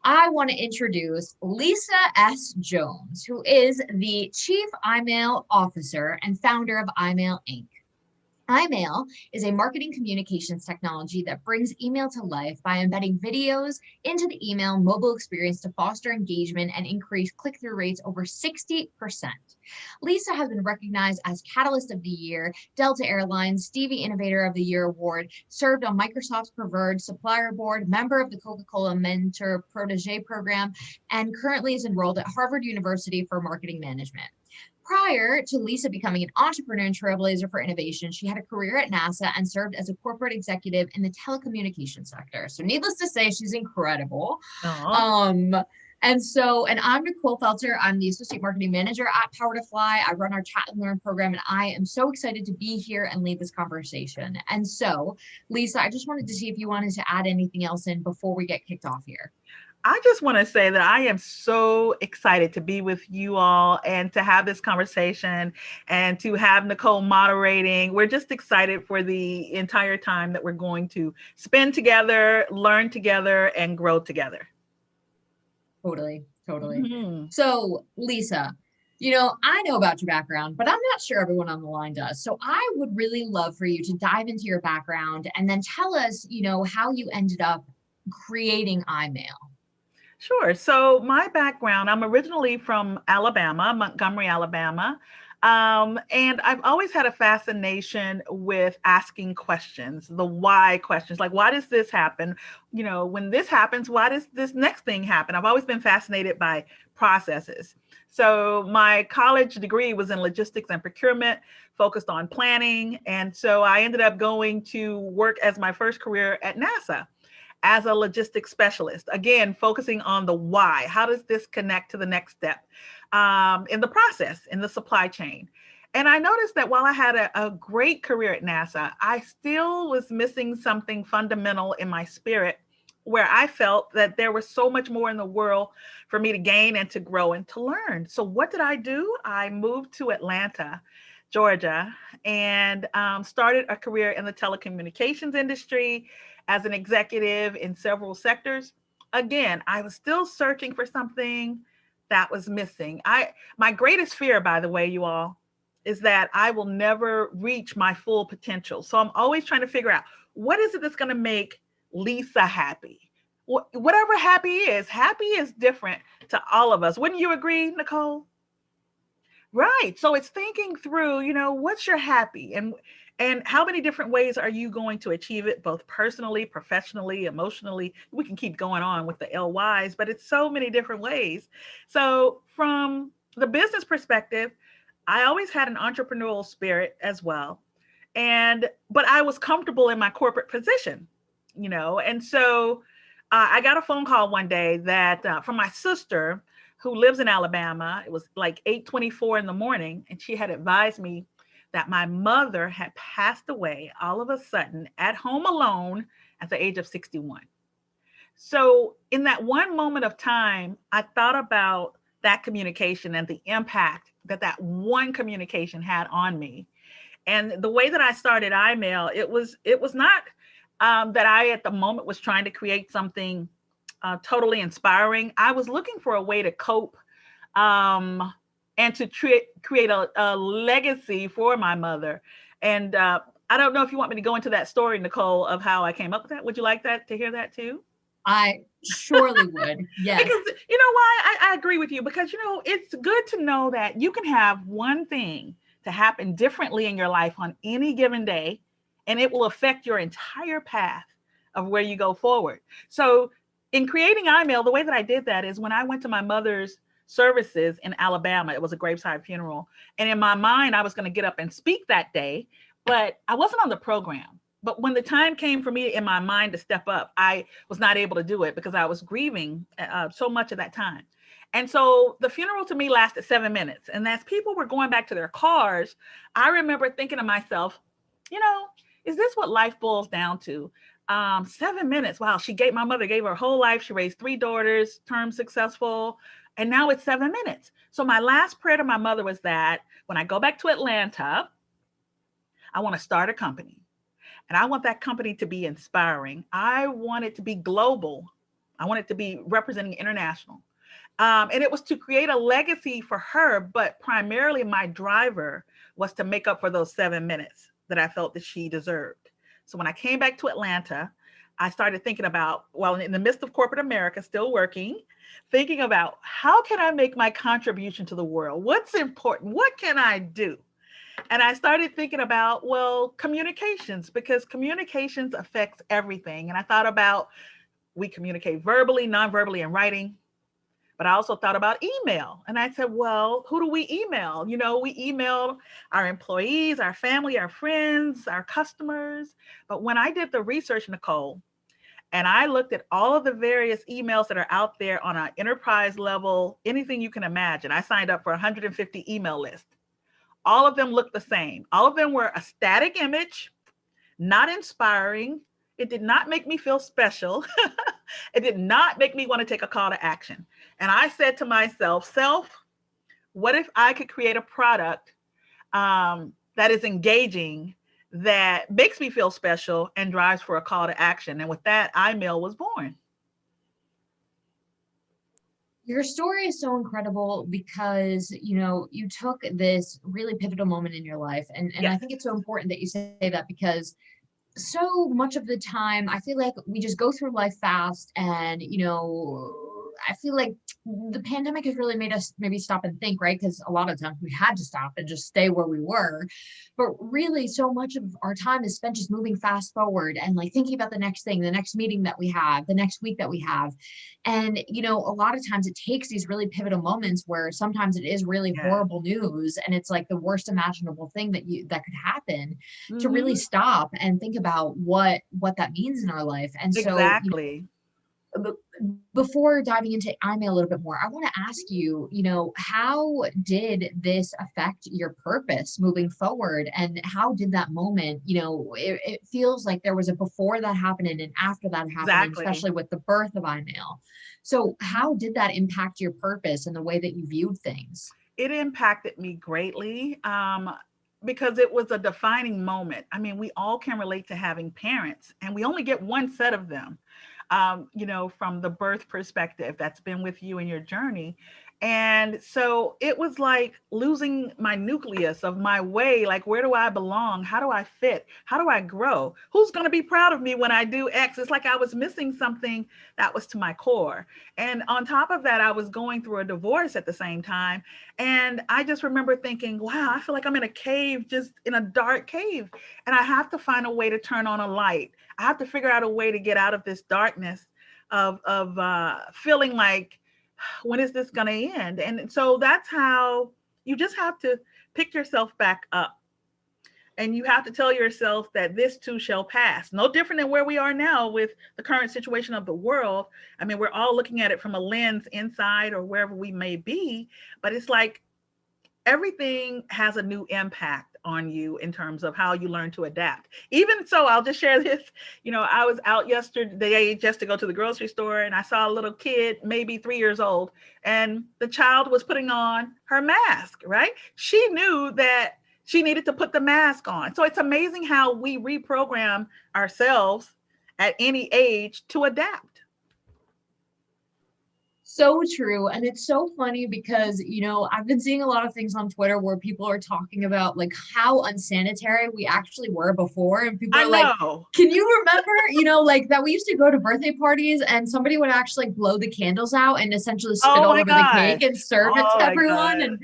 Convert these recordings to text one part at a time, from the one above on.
I want to introduce Lisa S. Jones, who is the Chief iMail Officer and founder of iMail Inc. iMail is a marketing communications technology that brings email to life by embedding videos into the email mobile experience to foster engagement and increase click-through rates over 60%. Lisa has been recognized as Catalyst of the Year, Delta Airlines Stevie Innovator of the Year Award, served on Microsoft's Preferred Supplier Board, member of the Coca-Cola Mentor Protege Program, and currently is enrolled at Harvard University for Marketing Management. Prior to Lisa becoming an entrepreneur and trailblazer for innovation, she had a career at NASA and served as a corporate executive in the telecommunications sector. So needless to say, she's incredible. Oh, And I'm Nicole Felter. I'm the Associate Marketing Manager at PowerToFly. I run our Chat and Learn program, and I am so excited to be here and lead this conversation. And so, Lisa, I just wanted to see if you wanted to add anything else in before we get kicked off here. I just want to say that I am so excited to be with you all and to have this conversation and to have Nicole moderating. We're just excited for the entire time that we're going to spend together, learn together, and grow together. Totally. Mhm. So, Lisa, I know about your background, but I'm not sure everyone on the line does. So, I would really love for you to dive into your background and then tell us, how you ended up creating iMail. Sure. So my background, I'm originally from Alabama, Montgomery, Alabama. And I've always had a fascination with asking questions, the why questions, like why does this happen? When this happens, why does this next thing happen? I've always been fascinated by processes. So my college degree was in logistics and procurement, focused on planning. And so I ended up going to work as my first career at NASA as a logistics specialist. Again, focusing on the why. How does this connect to the next step in the process, in the supply chain? And I noticed that while I had a great career at NASA, I still was missing something fundamental in my spirit where I felt that there was so much more in the world for me to gain and to grow and to learn. So, what did I do? I moved to Atlanta, Georgia, and started a career in the telecommunications industry as an executive in several sectors. Again, I was still searching for something that was missing. My greatest fear, by the way, you all, is that I will never reach my full potential. So I'm always trying to figure out what is it that's going to make Lisa happy. Whatever happy is different to all of us. Wouldn't you agree, Nicole? Right. So it's thinking through, what's your happy and how many different ways are you going to achieve it, both personally, professionally, emotionally? We can keep going on with the LYs, but it's so many different ways. So from the business perspective, I always had an entrepreneurial spirit as well. But I was comfortable in my corporate position, and so I got a phone call one day that from my sister who lives in Alabama. It was like 8:24 in the morning, and she had advised me that my mother had passed away all of a sudden at home alone at the age of 61. So, in that one moment of time, I thought about that communication and the impact that that one communication had on me. And the way that I started iMail, it was not that I at the moment was trying to create something totally inspiring. I was looking for a way to cope um, and to create a legacy for my mother. And I don't know if you want me to go into that story, Nicole, of how I came up with that. Would you like that to hear that too? I surely would. Yes. Because you know why I agree with you, because it's good to know that you can have one thing to happen differently in your life on any given day, and it will affect your entire path of where you go forward. So in creating iMail, the way that I did that is when I went to my mother's services in Alabama. It was a graveside funeral, and in my mind I was going to get up and speak that day, but I wasn't on the program. But when the time came for me in my mind to step up, I was not able to do it because I was grieving so much at that time. And so the funeral to me lasted 7 minutes. And as people were going back to their cars, I remember thinking to myself, you know, is this what life boils down to? 7 minutes. Wow. My mother gave her whole life. She raised three daughters, term successful. And now it's 7 minutes. So my last prayer to my mother was that when I go back to Atlanta, I want to start a company. And I want that company to be inspiring. I want it to be global. I wanted to be representing international. And it was to create a legacy for her, but primarily my driver was to make up for those 7 minutes that I felt that she deserved. So when I came back to Atlanta, I started thinking about, well, in the midst of corporate America, still working, thinking about how can I make my contribution to the world? What's important? What can I do? And I started thinking about, well, communications, because communications affects everything. And I thought about we communicate verbally, non-verbally, and writing. But I also thought about email. And I said, well, who do we email? We email our employees, our family, our friends, our customers. But when I did the research, Nicole, and I looked at all of the various emails that are out there on an enterprise level, anything you can imagine, I signed up for 150 email list. All of them looked the same. All of them were a static image, not inspiring. It did not make me feel special. It did not make me want to take a call to action. And I said to myself, what if I could create a product that is engaging, that makes me feel special and drives for a call to action? And with that, iMail was born. Your story is so incredible because, you took this really pivotal moment in your life. And I Yes. think it's so important that you say that because so much of the time I feel like we just go through life fast and I feel like the pandemic has really made us maybe stop and think, right? Because a lot of times we had to stop and just stay where we were, but really so much of our time is spent just moving fast forward and like thinking about the next thing, the next meeting that we have, the next week that we have. And a lot of times it takes these really pivotal moments where sometimes it is really Yeah. horrible news and it's like the worst imaginable thing that could happen, to really Mm-hmm. stop and think about what that means in our life. And so, Exactly. before diving into iMail a little bit more, I want to ask you, how did this affect your purpose moving forward? And how did that moment, it feels like there was a before that happened and an after that happened, and Exactly. especially with the birth of iMail. So how did that impact your purpose and the way that you viewed things? It impacted me greatly, because it was a defining moment. I mean, we all can relate to having parents, and we only get one set of them, from the birth perspective that's been with you in your journey. And so it was like losing my nucleus of my way. Like, where do I belong? How do I fit? How do I grow? Who's going to be proud of me when I do X? It's like I was missing something that was to my core. And on top of that, I was going through a divorce at the same time. And I just remember thinking, wow, I feel like I'm in a cave, just in a dark cave. And I have to find a way to turn on a light. I have to figure out a way to get out of this darkness of feeling like, when is this going to end? And so that's how you just have to pick yourself back up. And you have to tell yourself that this too shall pass. No different than where we are now with the current situation of the world. I mean, we're all looking at it from a lens inside or wherever we may be, but it's like everything has a new impact on you in terms of how you learn to adapt. Even so, I'll just share this. I was out yesterday just to go to the grocery store, and I saw a little kid, maybe 3 years old, and the child was putting on her mask, right? She knew that she needed to put the mask on. So it's amazing how we reprogram ourselves at any age to adapt. So true. And it's so funny because, I've been seeing a lot of things on Twitter where people are talking about like how unsanitary we actually were before. And people I are like, know. can you remember, like that we used to go to birthday parties and somebody would actually like blow the candles out and essentially spit Oh all my over the gosh. cake and serve it Oh to my everyone. God. And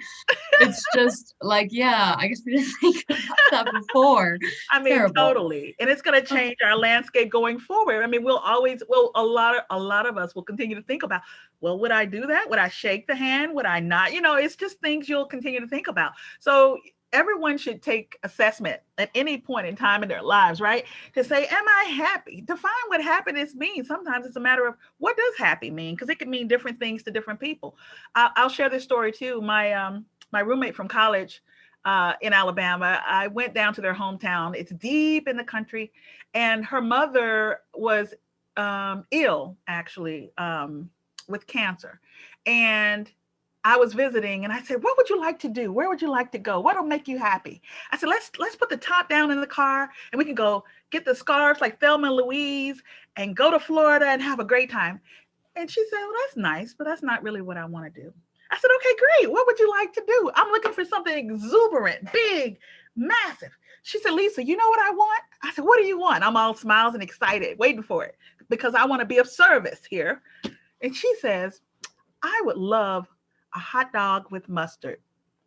it's just like, yeah, I guess we didn't think about that before. I mean, Terrible. totally. And it's going to change our landscape going forward. I mean, a lot of us will continue to think about, well, would I do that? Would I shake the hand? Would I not? It's just things you'll continue to think about. So everyone should take assessment at any point in time in their lives, right? To say, am I happy? Define what happiness means. Sometimes it's a matter of what does happy mean? Because it can mean different things to different people. I'll share this story too. My roommate from college, in Alabama, I went down to their hometown. It's deep in the country, and her mother was ill, actually, with cancer. And I was visiting, and I said, "What would you like to do? Where would you like to go? What'll make you happy?" I said, "Let's put the top down in the car, and we can go get the scarves like Thelma and Louise, and go to Florida and have a great time." And she said, well, that's nice, but that's not really what I want to do. I said, okay, great. What would you like to do? I'm looking for something exuberant, big, massive. She said, Lisa, you know what I want? I said, what do you want? I'm all smiles and excited, waiting for it because I want to be of service here. And she says, I would love a hot dog with mustard.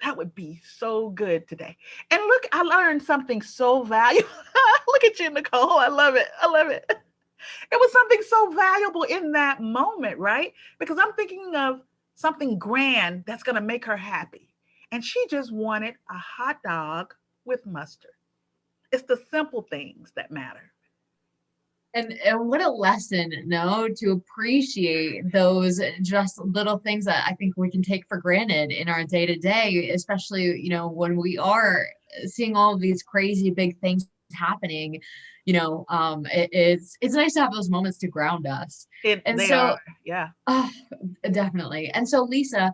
That would be so good today. And look, I learned something so valuable. Look at you, Nicole. I love it. I love it. It was something so valuable in that moment, right? Because I'm thinking of something grand that's going to make her happy. And she just wanted a hot dog with mustard. It's the simple things that matter. And what a lesson, no, to appreciate those just little things that I think we can take for granted in our day to day, especially, when we are seeing all of these crazy big things happening, it's nice to have those moments to ground us. And They are, so, yeah. oh, definitely. And so, Lisa,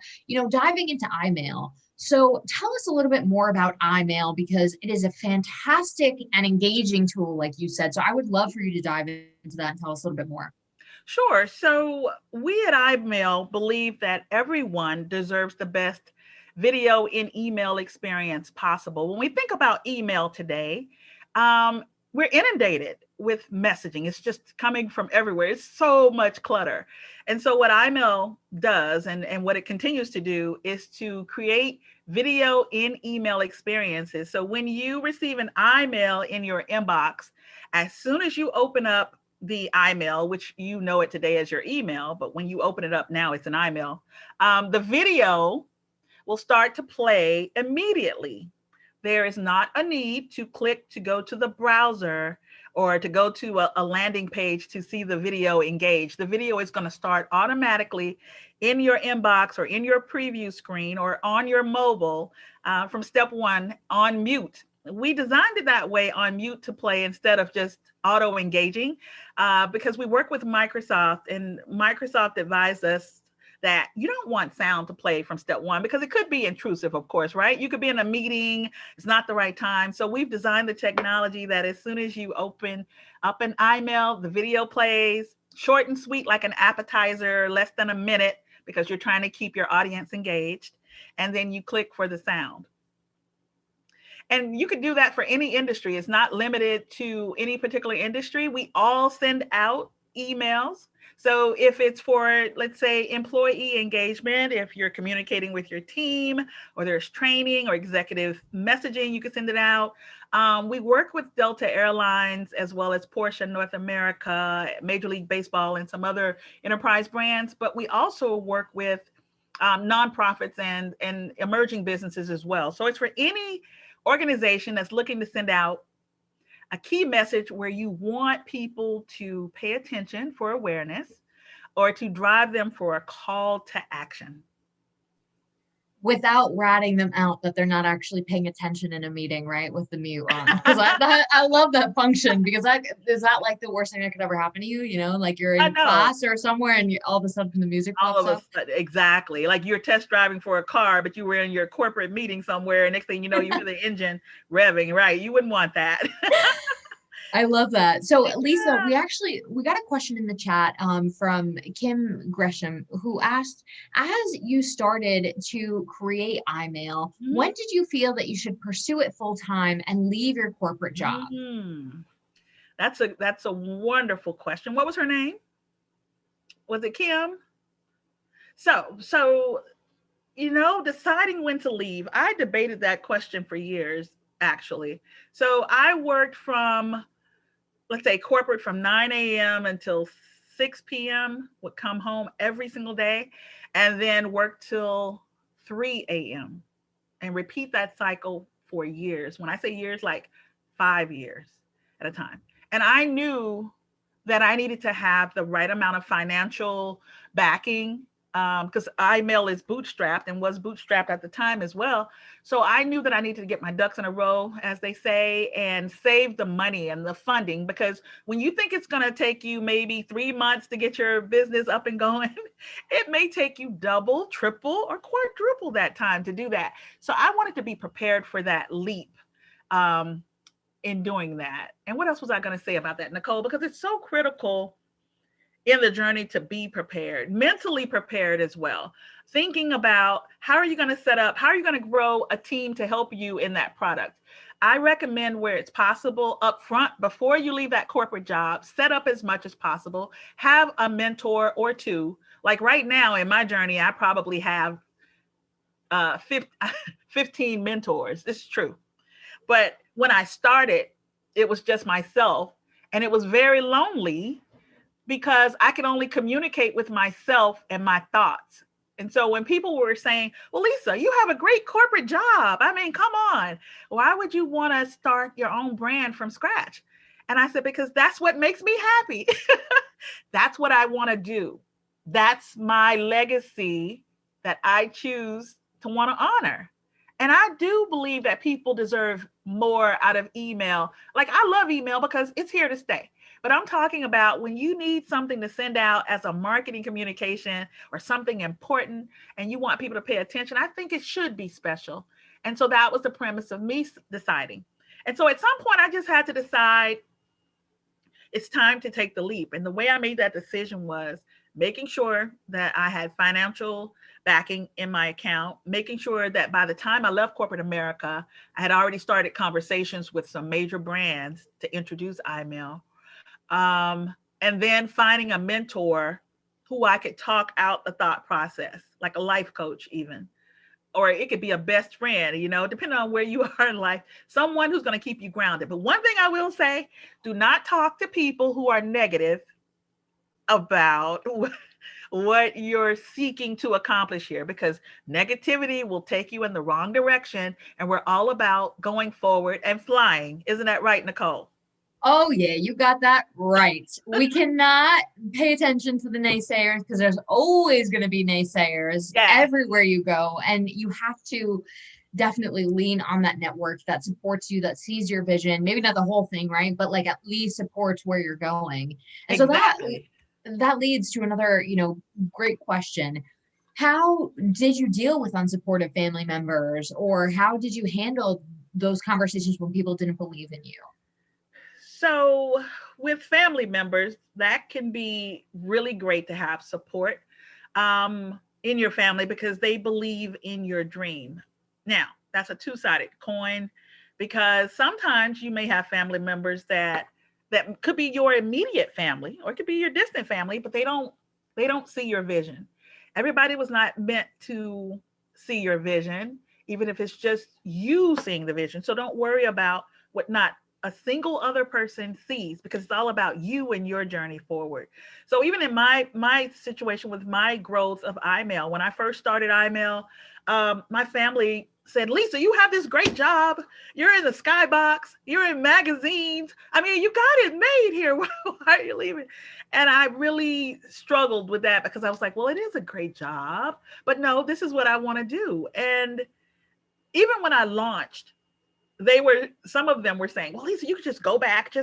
diving into iMail. So, tell us a little bit more about iMail because it is a fantastic and engaging tool, like you said. So, I would love for you to dive into that and tell us a little bit more. Sure. So we at iMail believe that everyone deserves the best video in email experience possible. When we think about email today, we're inundated with messaging. It's just coming from everywhere. It's so much clutter. And so what iMail does and what it continues to do is to create video in email experiences. So when you receive an iMail in your inbox, as soon as you open up the iMail, which you know it today as your email, but when you open it up now, it's an iMail. The video will start to play immediately. There is not a need to click to go to the browser or to go to a landing page to see the video engage. The video is going to start automatically in your inbox or in your preview screen or on your mobile from step one on mute. We designed it that way on mute to play instead of just auto engaging because we work with Microsoft and Microsoft advised us that you don't want sound to play from step one because it could be intrusive, of course, right? You could be in a meeting, it's not the right time. So we've designed the technology that as soon as you open up an iMail, the video plays short and sweet like an appetizer, less than a minute because you're trying to keep your audience engaged. And then you click for the sound. And you could do that for any industry. It's not limited to any particular industry. We all send out emails. So if it's for, let's say, employee engagement, if you're communicating with your team or there's training or executive messaging, you can send it out. We work with Delta Airlines as well as Porsche North America, Major League Baseball, and some other enterprise brands. But we also work with nonprofits and emerging businesses as well. So it's for any organization that's looking to send out a key message where you want people to pay attention for awareness or to drive them for a call to action. Without ratting them out that they're not actually paying attention in a meeting, right? With the mute on. Because I love that function because is that like the worst thing that could ever happen to you? Like you're I in know. class or somewhere and all of a sudden the music All pops of a up. sudden, exactly. Like you're test driving for a car, but you were in your corporate meeting somewhere, and next thing you know, you hear the engine revving. Right? You wouldn't want that. I love that. So Lisa, Yeah. we got a question in the chat from Kim Gresham who asked, as you started to create iMail, Mhm. when did you feel that you should pursue it full time and leave your corporate job? Mhm. That's a wonderful question. What was her name? Was it Kim? So deciding when to leave, I debated that question for years, actually. So I worked from, let's say, corporate from 9 a.m. until 6 p.m., would come home every single day, and then work till 3 a.m. and repeat that cycle for years. When I say years, like 5 years at a time. And I knew that I needed to have the right amount of financial backing because iMail is bootstrapped and was bootstrapped at the time as well. So I knew that I needed to get my ducks in a row, as they say, and save the money and the funding. Because when you think it's going to take you maybe 3 months to get your business up and going, it may take you double, triple, or quadruple that time to do that. So I wanted to be prepared for that leap. In doing that. And what else was I going to say about that, Nicole? Because it's so critical in the journey to be prepared, mentally prepared as well. Thinking about how are you going to set up, how are you going to grow a team to help you in that product. I recommend where it's possible up front, before you leave that corporate job, set up as much as possible, have a mentor or two. Like right now in my journey, I probably have 15 mentors. This is true. But when I started, it was just myself, and it was very lonely because I could only communicate with myself and my thoughts. And so when people were saying, well, Lisa, you have a great corporate job. I mean, come on. Why would you want to start your own brand from scratch? And I said, because that's what makes me happy. That's what I want to do. That's my legacy that I choose to want to honor. And I do believe that people deserve more out of email. Like, I love email because it's here to stay. But I'm talking about when you need something to send out as a marketing communication or something important and you want people to pay attention, I think it should be special. And so that was the premise of me deciding. And so at some point, I just had to decide it's time to take the leap. And the way I made that decision was making sure that I had financial backing in my account, making sure that by the time I left corporate America, I had already started conversations with some major brands to introduce iMail. And then finding a mentor who I could talk out the thought process, like a life coach, even, or it could be a best friend, depending on where you are in life, someone who's going to keep you grounded. But one thing I will say, do not talk to people who are negative about what you're seeking to accomplish here, because negativity will take you in the wrong direction. And we're all about going forward and flying. Isn't that right, Nicole? Oh, yeah, you got that right. We cannot pay attention to the naysayers because there's always going to be naysayers everywhere you go. And you have to definitely lean on that network that supports you, that sees your vision, maybe not the whole thing, right? But like at least supports where you're going. And exactly. So that leads to another, great question. How did you deal with unsupportive family members, or how did you handle those conversations when people didn't believe in you? So, with family members, that can be really great to have support in your family because they believe in your dream. Now, that's a two-sided coin because sometimes you may have family members that could be your immediate family or it could be your distant family, but they don't see your vision. Everybody was not meant to see your vision, even if it's just you seeing the vision. So don't worry about what not a single other person sees, because it's all about you and your journey forward. So even in my situation with my growth of iMail, when I first started iMail, my family said, Lisa, you have this great job. You're in the skybox. You're in magazines. I mean, you got it made here. Why are you leaving? And I really struggled with that because I was like, well, it is a great job, but no, this is what I want to do. And even when I launched, some of them were saying, well, Lisa, you could just go back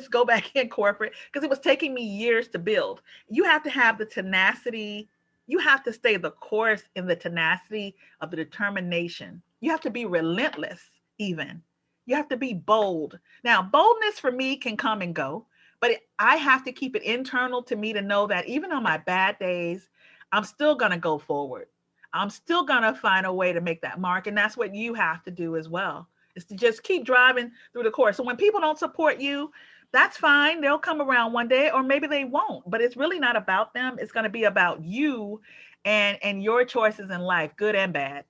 in corporate, because it was taking me years to build. You have to have the tenacity. You have to stay the course in the tenacity of the determination. You have to be relentless, even. You have to be bold. Now, boldness for me can come and go, but I have to keep it internal to me to know that even on my bad days, I'm still going to go forward. I'm still going to find a way to make that mark. And that's what you have to do as well, is to just keep driving through the course. So when people don't support you, that's fine. They'll come around one day, or maybe they won't, but it's really not about them. It's going to be about you and your choices in life, good and bad.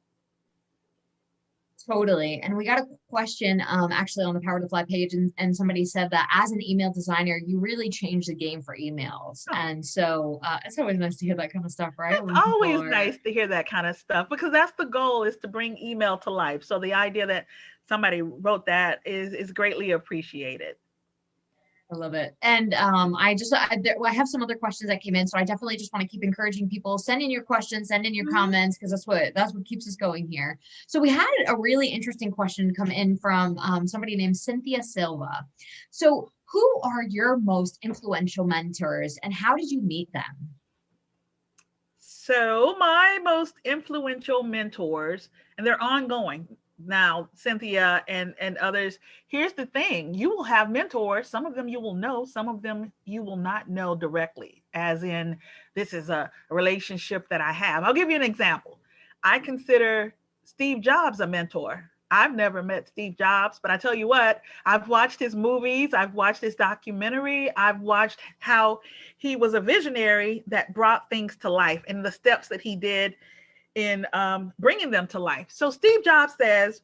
Totally. And we got a question actually on the PowerToFly page, and somebody said that as an email designer, you really changed the game for emails. Oh. And so it's always nice to hear that kind of stuff, right? It's always nice to hear that kind of stuff, because that's the goal, is to bring email to life. So the idea that somebody wrote that is greatly appreciated. I love it. And I have some other questions that came in, so I definitely just want to keep encouraging people. Send in your questions, send in your comments, because that's what keeps us going here. So we had a really interesting question come in from somebody named Cynthia Silva. So who are your most influential mentors, and how did you meet them? So my most influential mentors, and they're ongoing, Now, Cynthia and others, here's the thing. You will have mentors. Some of them you will know, some of them you will not know directly, as in, this is a relationship that I have. I'll give you an example. I consider Steve Jobs a mentor. I've never met Steve Jobs, but I tell you what, I've watched his movies, I've watched his documentary, I've watched how he was a visionary that brought things to life and the steps that he did in bringing them to life. So Steve Jobs says,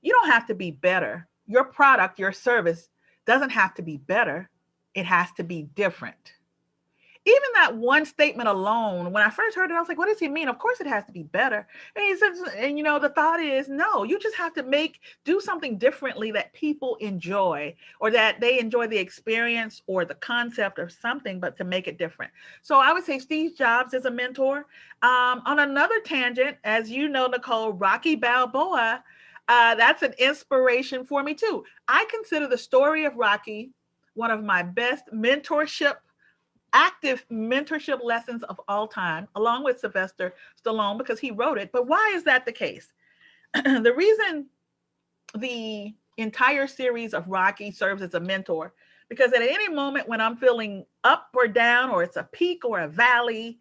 you don't have to be better. Your product, your service doesn't have to be better. It has to be different. Even that one statement alone, when I first heard it, I was like, what does he mean? Of course it has to be better. And he says, and the thought is, no, you just have to do something differently that people enjoy, or that they enjoy the experience or the concept or something, but to make it different. So I would say Steve Jobs is a mentor. On another tangent, as you know, Nicole, Rocky Balboa, that's an inspiration for me too. I consider the story of Rocky one of my best active mentorship lessons of all time, along with Sylvester Stallone, because he wrote it. But why is that the case? The reason the entire series of Rocky serves as a mentor, because at any moment when I'm feeling up or down, or it's a peak or a valley,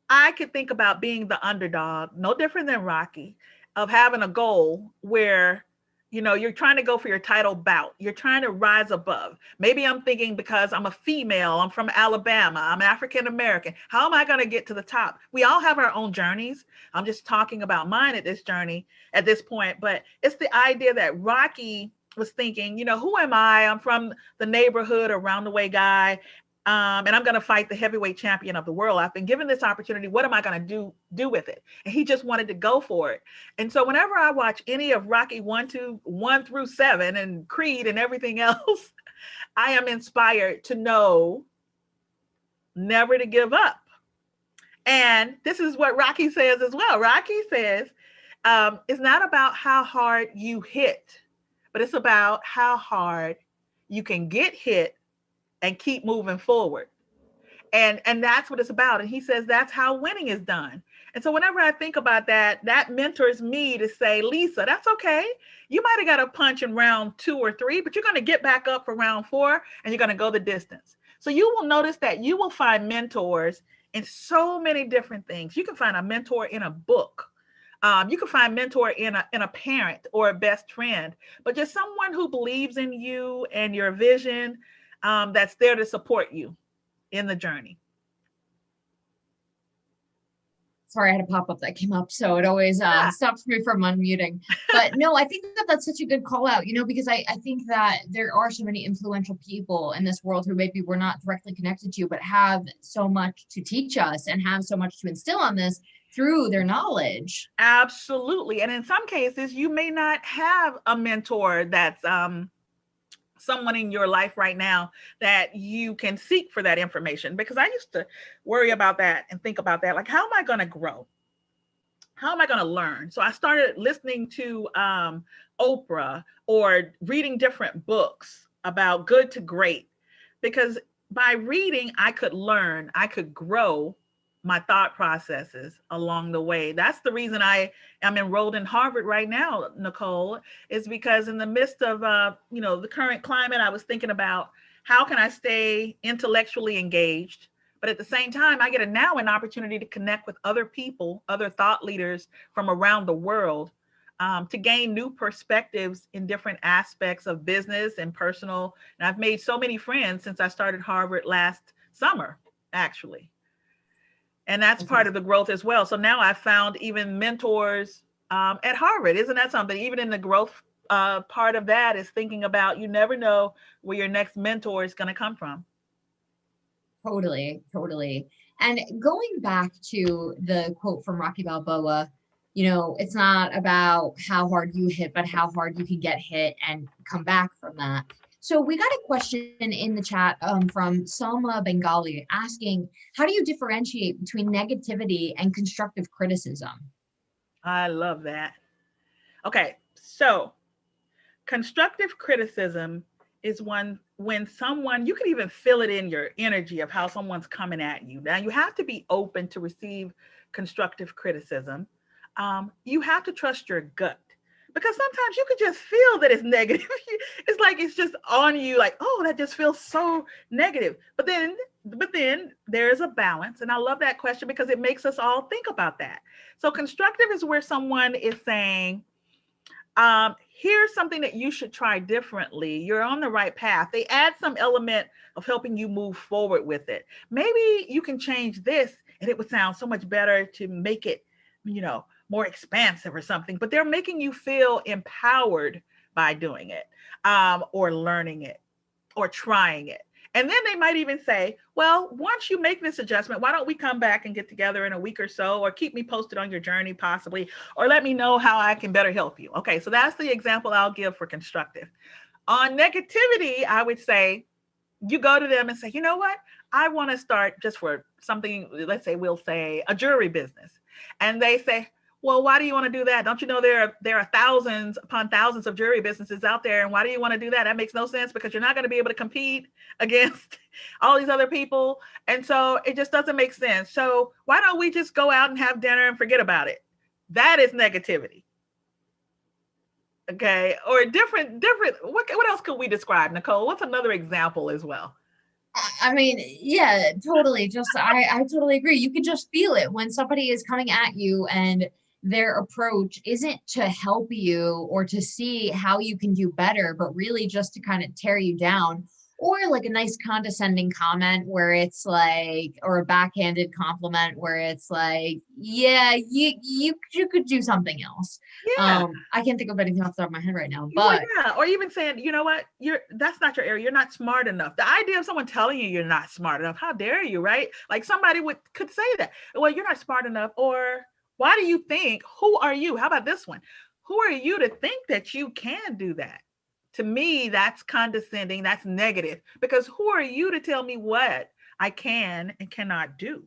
I could think about being the underdog, no different than Rocky, of having a goal where you're trying to go for your title bout. You're trying to rise above. Maybe I'm thinking, because I'm a female, I'm from Alabama, I'm African American. How am I going to get to the top? We all have our own journeys. I'm just talking about mine at this point. But it's the idea that Rocky was thinking, who am I? I'm from the neighborhood, a round-the-way guy. And I'm going to fight the heavyweight champion of the world. I've been given this opportunity. What am I going to do with it? And he just wanted to go for it. And so whenever I watch any of Rocky 1 through 7 and Creed and everything else, I am inspired to know never to give up. And this is what Rocky says as well. Rocky says, it's not about how hard you hit, but it's about how hard you can get hit and keep moving forward. And that's what it's about. And he says that's how winning is done. And so whenever I think about that, that mentors me to say, Lisa, that's okay. You might have got a punch in round 2 or 3, but you're going to get back up for round 4 and you're going to go the distance. So you will notice that you will find mentors in so many different things. You can find a mentor in a book. You can find mentor in a parent or a best friend, but just someone who believes in you and your vision, that's there to support you in the journey. Sorry, I had a pop-up that came up, so it always stops me from unmuting. But no, I think that that's such a good call out, because I think that there are so many influential people in this world who maybe we're not directly connected to, but have so much to teach us and have so much to instill on this through their knowledge. Absolutely. And in some cases, you may not have a mentor that's someone in your life right now that you can seek for that information, because I used to worry about that and think about that, like, how am I going to grow? How am I going to learn? So I started listening to Oprah or reading different books about good to great, because by reading, I could learn, I could grow my thought processes along the way. That's the reason I am enrolled in Harvard right now, Nicole, is because in the midst of, the current climate, I was thinking about how can I stay intellectually engaged, but at the same time, I get an opportunity to connect with other people, other thought leaders from around the world, to gain new perspectives in different aspects of business and personal. And I've made so many friends since I started Harvard last summer, actually. And that's part of the growth as well. So now I've found even mentors at Harvard. Isn't that something? Even in the growth part of that is thinking about, you never know where your next mentor is going to come from. Totally. And going back to the quote from Rocky Balboa, it's not about how hard you hit, but how hard you can get hit and come back from that. So we got a question in the chat from Salma Bengali asking, how do you differentiate between negativity and constructive criticism? I love that. Okay, so constructive criticism is when someone, you can even feel it in your energy of how someone's coming at you. Now, you have to be open to receive constructive criticism. You have to trust your gut, because sometimes you could just feel that it's negative. It's like it's just on you, like, oh, that just feels so negative. But then there's a balance. And I love that question because it makes us all think about that. So constructive is where someone is saying, here's something that you should try differently. You're on the right path. They add some element of helping you move forward with it. Maybe you can change this and it would sound so much better to make it, more expansive or something. But they're making you feel empowered by doing it, or learning it, or trying it. And then they might even say, well, once you make this adjustment, why don't we come back and get together in a week or so, or keep me posted on your journey possibly, or let me know how I can better help you. Okay, so that's the example I'll give for constructive. On negativity, I would say you go to them and say, you know what? I want to start just for something, let's say we'll say a jewelry business. And they say, well, why do you want to do that? Don't you know there are thousands upon thousands of jewelry businesses out there? And why do you want to do that? That makes no sense, because you're not going to be able to compete against all these other people. And so it just doesn't make sense. So why don't we just go out and have dinner and forget about it? That is negativity. Okay. Or different, what else could we describe, Nicole? What's another example as well? I mean, yeah, totally. I totally agree. You can just feel it when somebody is coming at you and their approach isn't to help you or to see how you can do better, but really just to kind of tear you down. Or like a nice condescending comment where it's like, or a backhanded compliment where it's like, yeah, you could do something else. Yeah. I can't think of anything off the top of my head right now, Well, but yeah, or even saying, you know what, that's not your area. You're not smart enough. The idea of someone telling you you're not smart enough, how dare you, right? Like somebody could say that. Well, you're not smart enough, or why do you think? Who are you? How about this one? Who are you to think that you can do that? To me, that's condescending. That's negative. Because who are you to tell me what I can and cannot do?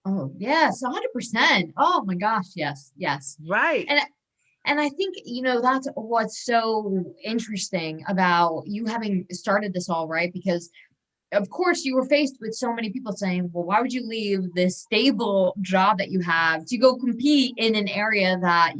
oh yes, 100%. Oh my gosh, yes, yes. Right. And and I think, that's what's so interesting about you having started this all, right? Because of course you were faced with so many people saying, well, why would you leave this stable job that you have to go compete in an area that,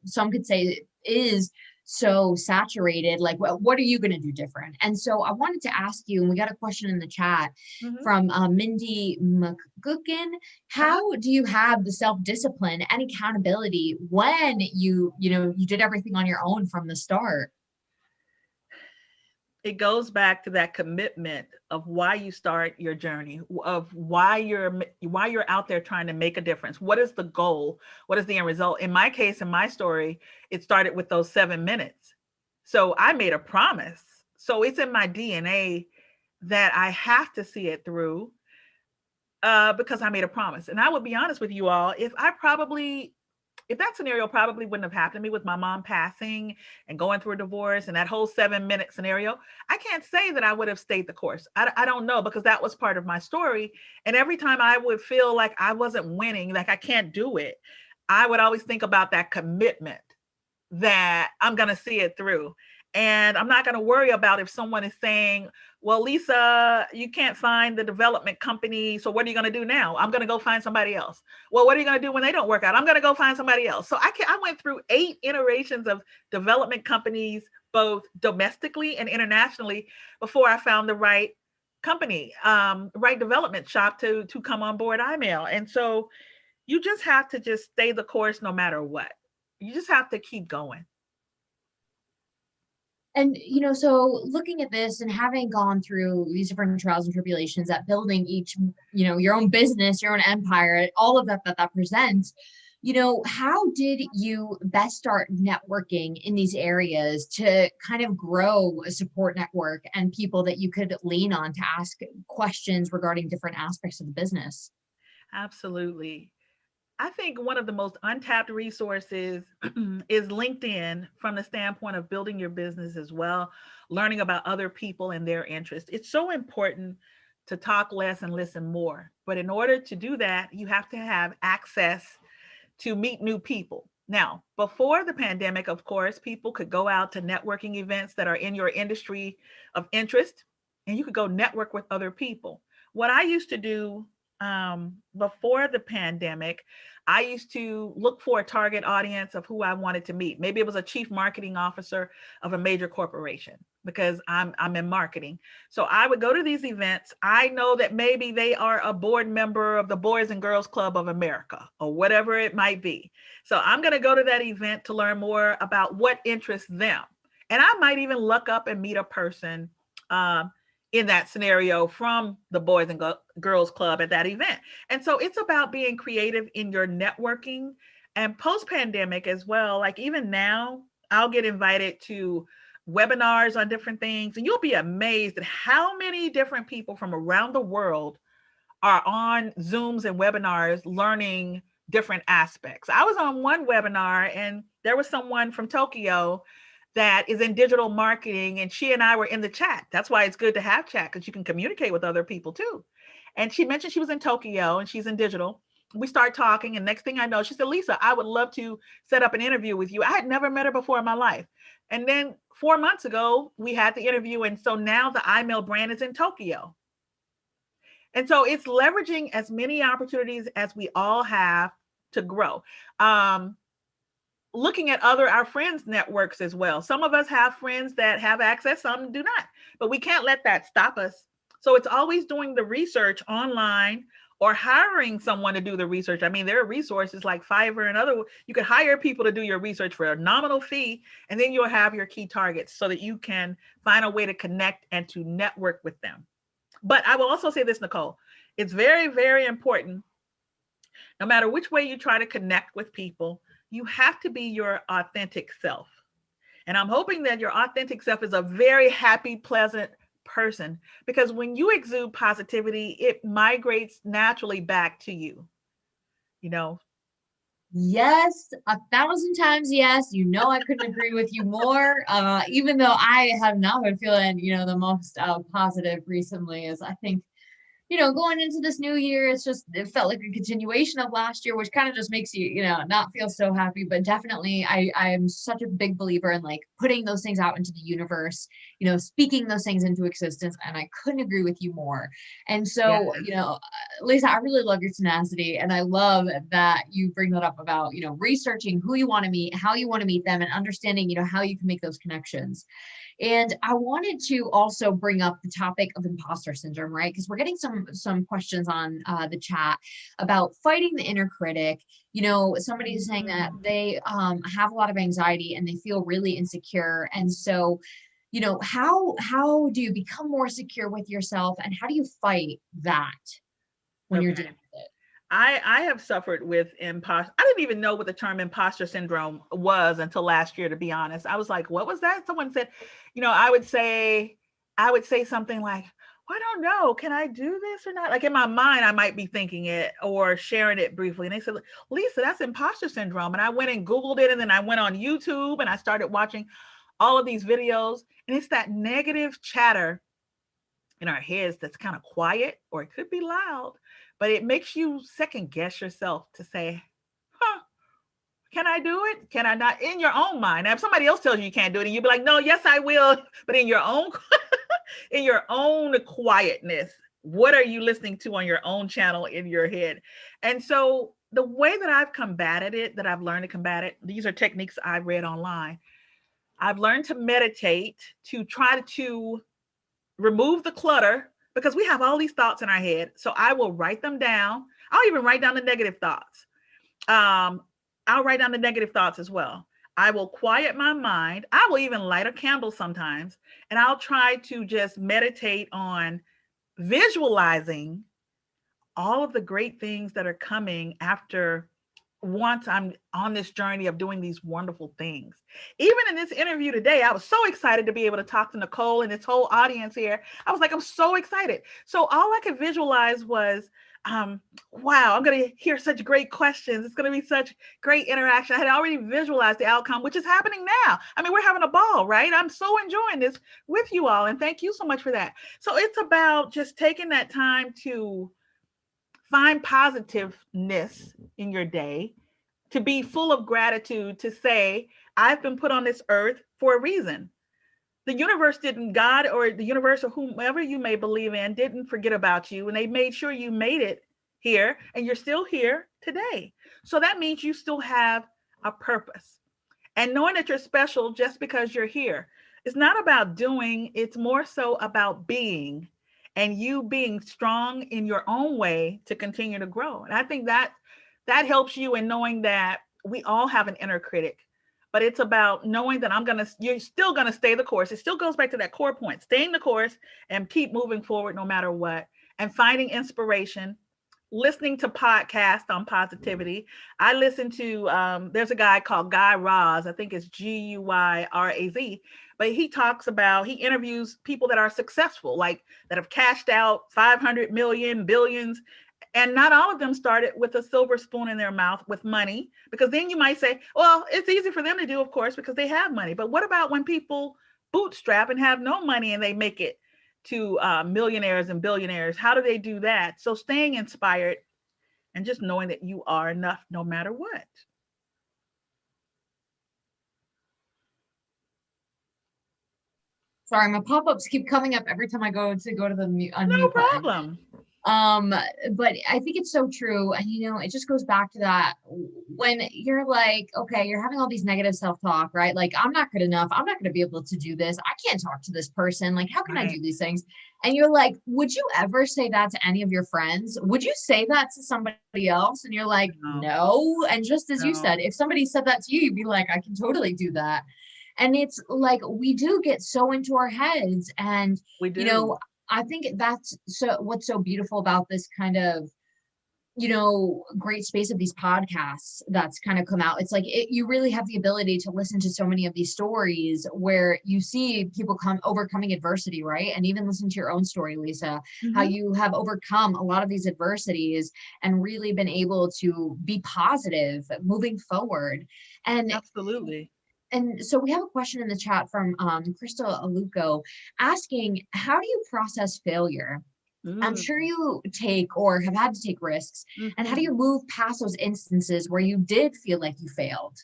some could say is so saturated? Like, what are you going to do different? And so I wanted to ask you, and we got a question in the chat Hmm. from Mindy McGookin. How do you have the self-discipline and accountability when you did everything on your own from the start? It goes back to that commitment of why you start your journey, of why you're out there trying to make a difference. What is the goal? What is the end result? In my case, in my story, it started with those 7 minutes. So I made a promise. So it's in my DNA that I have to see it through, because I made a promise. And I would be honest with you all, if that scenario probably wouldn't have happened to me with my mom passing and going through a divorce and that whole 7 minute scenario, I can't say that I would have stayed the course. I don't know, because that was part of my story. And every time I would feel like I wasn't winning, like I can't do it, I would always think about that commitment that I'm going to see it through. And I'm not going to worry about if someone is saying, well, Lisa, you can't find the development company. So what are you going to do now? I'm going to go find somebody else. Well, what are you going to do when they don't work out? I'm going to go find somebody else. So I went through 8 iterations of development companies, both domestically and internationally, before I found the right company, right development shop to come on board iMail. And so you just have to just stay the course no matter what. You just have to keep going. And, so looking at this and having gone through these different trials and tribulations that building each, your own business, your own empire, all of that presents, how did you best start networking in these areas to kind of grow a support network and people that you could lean on to ask questions regarding different aspects of the business? Absolutely. I think one of the most untapped resources is LinkedIn, from the standpoint of building your business as well, learning about other people and their interests. It's so important to talk less and listen more. But in order to do that, you have to have access to meet new people. Now, before the pandemic, of course, people could go out to networking events that are in your industry of interest, and you could go network with other people. What I used to do before the pandemic, I used to look for a target audience of who I wanted to meet. Maybe it was a chief marketing officer of a major corporation because I'm in marketing. So I would go to these events. I know that maybe they are a board member of the Boys and Girls Club of America or whatever it might be. So I'm going to go to that event to learn more about what interests them. And I might even look up and meet a person um, in that scenario from the Boys and Girls Club at that event. And so it's about being creative in your networking and post pandemic as well. Like even now, I'll get invited to webinars on different things, and you'll be amazed at how many different people from around the world are on Zooms and webinars learning different aspects. I was on one webinar and there was someone from Tokyo that is in digital marketing, and she and I were in the chat. That's why it's good to have chat, because you can communicate with other people too. And she mentioned she was in Tokyo and she's in digital. We start talking, and next thing I know, she said, Lisa, I would love to set up an interview with you. I had never met her before in my life. And then 4 months ago, we had the interview. And so now the iMail brand is in Tokyo. And so it's leveraging as many opportunities as we all have to grow. Looking at our friends' networks as well. Some of us have friends that have access, some do not, but we can't let that stop us. So it's always doing the research online or hiring someone to do the research. I mean, there are resources like Fiverr and other, you could hire people to do your research for a nominal fee, and then you'll have your key targets so that you can find a way to connect and to network with them. But I will also say this, Nicole, it's very, very important. No matter which way you try to connect with people, you have to be your authentic self. And I'm hoping that your authentic self is a very happy, pleasant person, because when you exude positivity, it migrates naturally back to you, you know? Yes, 1,000 times yes. You know, I couldn't agree with you more. Even though I have not been feeling, the most positive recently, as I think going into this new year, it felt like a continuation of last year, which kind of just makes you, not feel so happy. But definitely, I am such a big believer in like putting those things out into the universe, speaking those things into existence. And I couldn't agree with you more. And so, Yes. Lisa, I really love your tenacity. And I love that you bring that up about, researching who you want to meet, how you want to meet them, and understanding, how you can make those connections. And I wanted to also bring up the topic of imposter syndrome, right? Because we're getting some questions on the chat about fighting the inner critic. Somebody is saying that they have a lot of anxiety and they feel really insecure. And so, how do you become more secure with yourself, and how do you fight that when you're dealing with it? I have suffered with imposter. I didn't even know what the term imposter syndrome was until last year, to be honest. I was like, what was that? Someone said, I would say something like, well, I don't know. Can I do this or not? Like in my mind, I might be thinking it or sharing it briefly. And they said, Lisa, that's imposter syndrome. And I went and Googled it. And then I went on YouTube and I started watching all of these videos. And it's that negative chatter in our heads that's kind of quiet, or it could be loud, but it makes you second guess yourself to say, huh, can I do it? Can I not? In your own mind. Now, if somebody else tells you you can't do it, and you'd be like, no, yes, I will. But in your own, in your own quietness, what are you listening to on your own channel in your head? And so the way that I've combated it, that I've learned to combat it, these are techniques I've read online. I've learned to meditate, to try to remove the clutter, because we have all these thoughts in our head. So I will write them down. I'll even write down the negative thoughts. I'll write down the negative thoughts as well. I will quiet my mind. I will even light a candle sometimes, and I'll try to just meditate on visualizing all of the great things that are coming after, once I'm on this journey of doing these wonderful things. Even in this interview today, I was so excited to be able to talk to Nicole and this whole audience here. I was like, I'm so excited. So all I could visualize was, wow, I'm going to hear such great questions. It's going to be such great interaction. I had already visualized the outcome, which is happening now. I mean, we're having a ball, right? I'm so enjoying this with you all. And thank you so much for that. So it's about just taking that time to find positiveness in your day, to be full of gratitude, to say, I've been put on this earth for a reason. The universe didn't, God or the universe or whomever you may believe in, didn't forget about you. And they made sure you made it here, and you're still here today. So that means you still have a purpose. And knowing that you're special just because you're here, it's not about doing, it's more so about being, and you being strong in your own way to continue to grow. And I think that that helps you in knowing that we all have an inner critic, but it's about knowing that you're still gonna stay the course. It still goes back to that core point, staying the course and keep moving forward no matter what, and finding inspiration, listening to podcasts on positivity. I listen to, there's a guy called Guy Raz, I think it's Guyraz, but he interviews people that are successful, like that have cashed out 500 million, billions. And not all of them started with a silver spoon in their mouth with money, because then you might say, well, it's easy for them to do, of course, because they have money. But what about when people bootstrap and have no money and they make it to millionaires and billionaires? How do they do that? So staying inspired and just knowing that you are enough no matter what. Sorry, my pop-ups keep coming up every time I go to the No unmute button. problem. But I think it's so true. And it just goes back to that when you're like, okay, you're having all these negative self-talk, right? Like, I'm not good enough. I'm not going to be able to do this. I can't talk to this person. Like, how can I Right. do these things? And you're like, would you ever say that to any of your friends? Would you say that to somebody else? And you're like, No, no. And just as you no, said, if somebody said that to you, you'd be like, I can totally do that. And it's like we do get so into our heads. And we you do. know, I think that's what's so beautiful about this kind of, great space of these podcasts that's kind of come out. It's like you really have the ability to listen to so many of these stories where you see people overcoming adversity, right? And even listen to your own story, Lisa, how Mm-hmm. you have overcome a lot of these adversities and really been able to be positive moving forward. And Absolutely. and so we have a question in the chat from Crystal Aluko asking, how do you process failure? I'm Mm-hmm. sure you take or have had to take risks. And how do you move past those instances where you did feel like you failed?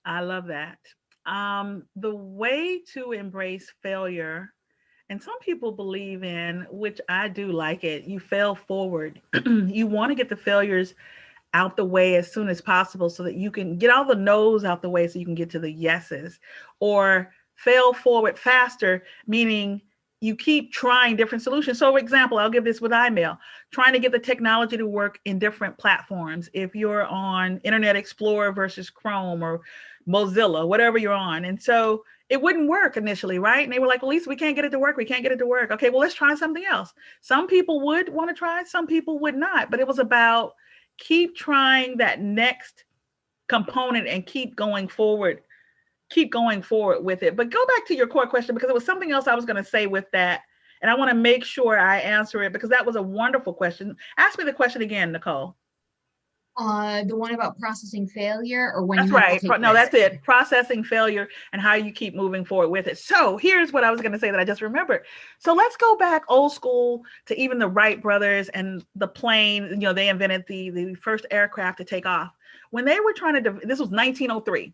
I love that. The way to embrace failure, and some people believe in, which I do like it, you fail forward. You want to get the failures out the way as soon as possible so that you can get all the no's out the way so you can get to the yeses, or fail forward faster, meaning you keep trying different solutions. So, for example, I'll give this with iMail, trying to get the technology to work in different platforms. If you're on Internet Explorer versus Chrome or Mozilla, whatever you're on. And so it wouldn't work initially, right? And they were like, well, Lisa, we can't get it to work. We can't get it to work. Okay, well, let's try something else. Some people would want to try, some people would not. But it was about keep trying that next component and keep going forward with it. But go back to your core question, because it was something else I was going to say with that, and I want to make sure I answer it because that was a wonderful question. Ask me the question again, Nicole. The one about processing failure or when That's you have to right. take No, that's risks. it. Processing failure and how you keep moving forward with it. So here's what I was going to say that I just remembered. So let's go back old school to even the Wright brothers and the plane. They invented the first aircraft to take off. When they were trying to, this was 1903.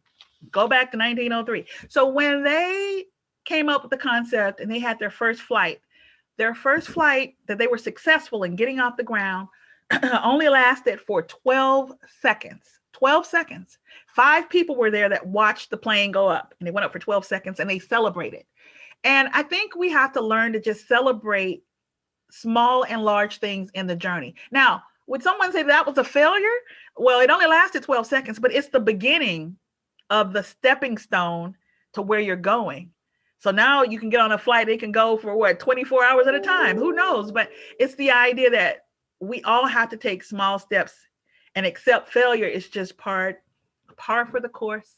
Go back to 1903. So when they came up with the concept and they had their first flight that they were successful in getting off the ground only lasted for 12 seconds. 12 seconds. 5 people were there that watched the plane go up, and they went up for 12 seconds and they celebrated. And I think we have to learn to just celebrate small and large things in the journey. Now, would someone say that was a failure? Well, it only lasted 12 seconds, but it's the beginning of the stepping stone to where you're going. So now you can get on a flight, it can go for 24 hours at a time. Who knows? But it's the idea that we all have to take small steps and accept failure is just par for the course,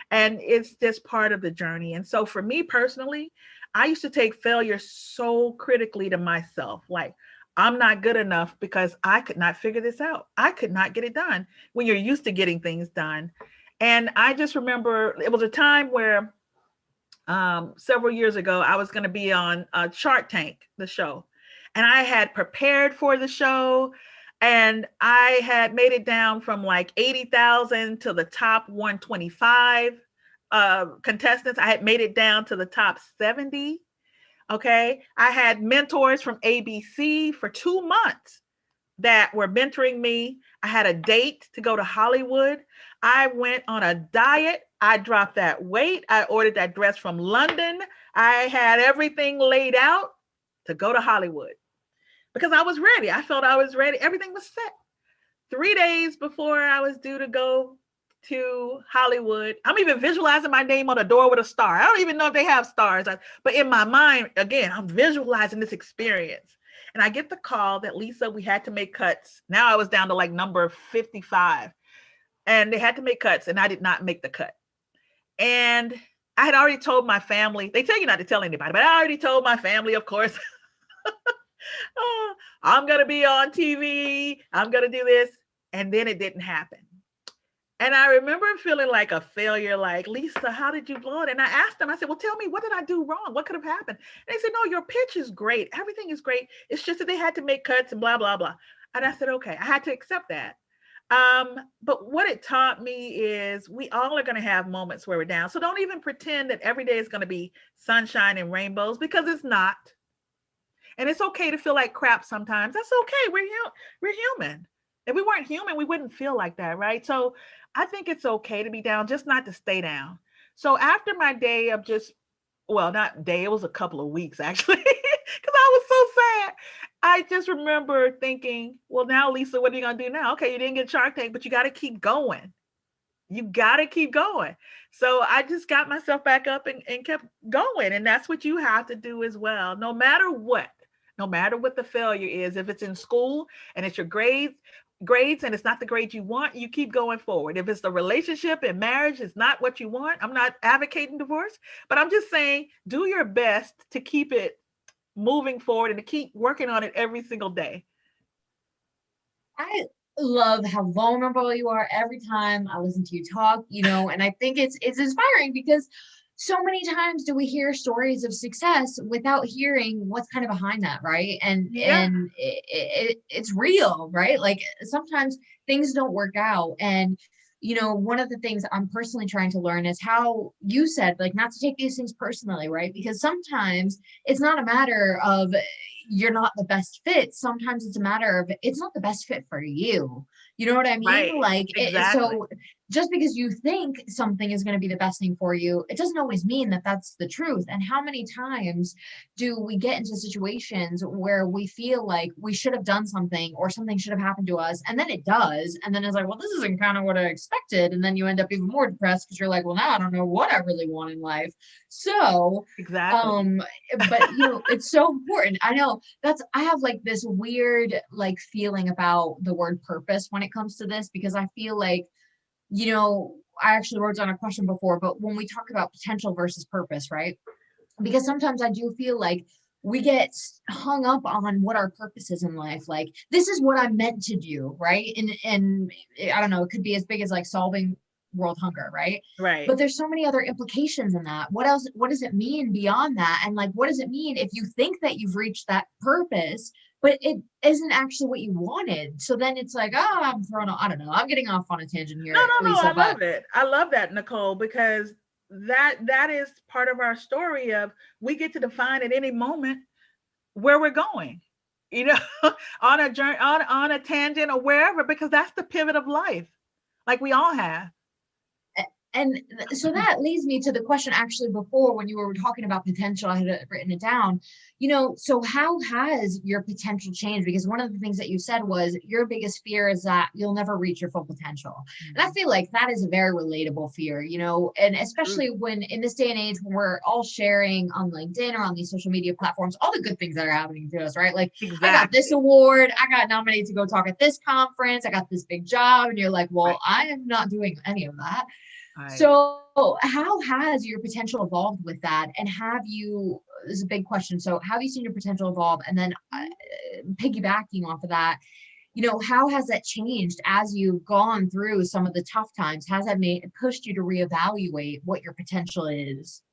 and it's just part of the journey. And so for me personally, I used to take failure so critically to myself, like I'm not good enough because I could not figure this out, I could not get it done, when you're used to getting things done. And I just remember it was a time where several years ago I was going to be on Shark Tank, the show, and I had prepared for the show, and I had made it down from like 80,000 to the top 125 contestants. I had made it down to the top 70. Okay. I had mentors from ABC for 2 months that were mentoring me. I had a date to go to Hollywood. I went on a diet. I dropped that weight. I ordered that dress from London. I had everything laid out to go to Hollywood because I was ready. I felt I was ready. Everything was set. 3 days before I was due to go to Hollywood, I'm even visualizing my name on a door with a star. I don't even know if they have stars, but in my mind, again, I'm visualizing this experience. And I get the call that, Lisa, we had to make cuts. Now I was down to like number 55, and they had to make cuts, and I did not make the cut. And I had already told my family. They tell you not to tell anybody, but I already told my family, of course. Oh, I'm going to be on TV. I'm going to do this. And then it didn't happen. And I remember feeling like a failure, like, Lisa, how did you blow it? And I asked them, I said, well, tell me, what did I do wrong? What could have happened? And they said, no, your pitch is great. Everything is great. It's just that they had to make cuts and blah, blah, blah. And I said, okay, I had to accept that. But what it taught me is we all are going to have moments where we're down. So don't even pretend that every day is going to be sunshine and rainbows, because it's not. And it's okay to feel like crap sometimes. That's okay. We're human. If we weren't human, we wouldn't feel like that, right? So I think it's okay to be down, just not to stay down. So after my day of just, well, not day, it was a couple of weeks actually, because I was so sad. I just remember thinking, well, now, Lisa, what are you going to do now? Okay, you didn't get Shark Tank, but you got to keep going. You got to keep going. So I just got myself back up and kept going. And that's what you have to do as well. No matter what the failure is, if it's in school and it's your grades and it's not the grade you want, you keep going forward. If it's the relationship and marriage is not what you want, I'm not advocating divorce, but I'm just saying do your best to keep it moving forward and to keep working on it every single day. I love how vulnerable you are every time I listen to you talk, and I think it's inspiring because so many times do we hear stories of success without hearing what's kind of behind that, right? And Yeah. and it's real, right? Like sometimes things don't work out, and one of the things I'm personally trying to learn is how you said, like, not to take these things personally, right? Because sometimes it's not a matter of you're not the best fit. Sometimes it's a matter of it's not the best fit for you. You know what I mean? Right. Like, Exactly. so just because you think something is going to be the best thing for you, it doesn't always mean that that's the truth. And how many times do we get into situations where we feel like we should have done something or something should have happened to us, and then it does, and then it's like, well, this isn't kind of what I expected, and then you end up even more depressed because you're like, well, now I don't know what I really want in life. So Exactly. um but it's so important. I know I have like this weird like feeling about the word purpose when it comes to this, because I feel like, I actually wrote down a question before, but when we talk about potential versus purpose, right? Because sometimes I do feel like we get hung up on what our purpose is in life. Like, this is what I'm meant to do, right? And I don't know, it could be as big as like solving world hunger, right? Right. But there's so many other implications in that. What else? What does it mean beyond that? And like, what does it mean if you think that you've reached that purpose, but it isn't actually what you wanted? So then it's like, oh, I'm thrown off. I don't know. I'm getting off on a tangent No, here, no, no. Lisa, I but love it. I love that, Nicole, because that is part of our story of we get to define at any moment where we're going, you know, on a journey, on a tangent or wherever, because that's the pivot of life, like we all have. and so that leads me to the question actually before when you were talking about potential, I had written it down. So how has your potential changed? Because one of the things that you said was your biggest fear is that you'll never reach your full potential. And I Mhm. feel like that is a very relatable fear, and True. especially when in this day and age when we're all sharing on LinkedIn or on these social media platforms, all the good things that are happening to us, right? Like, I got this Exactly. award, I got nominated to go talk at this conference, I got this big job, and you're like, Right. well, I am not doing any of that. Right. So, how has your potential evolved with that? And this is a big question. So, how have you seen your potential evolve? And then, piggybacking off of that, how has that changed as you've gone through some of the tough times? Has that pushed you to reevaluate what your potential is?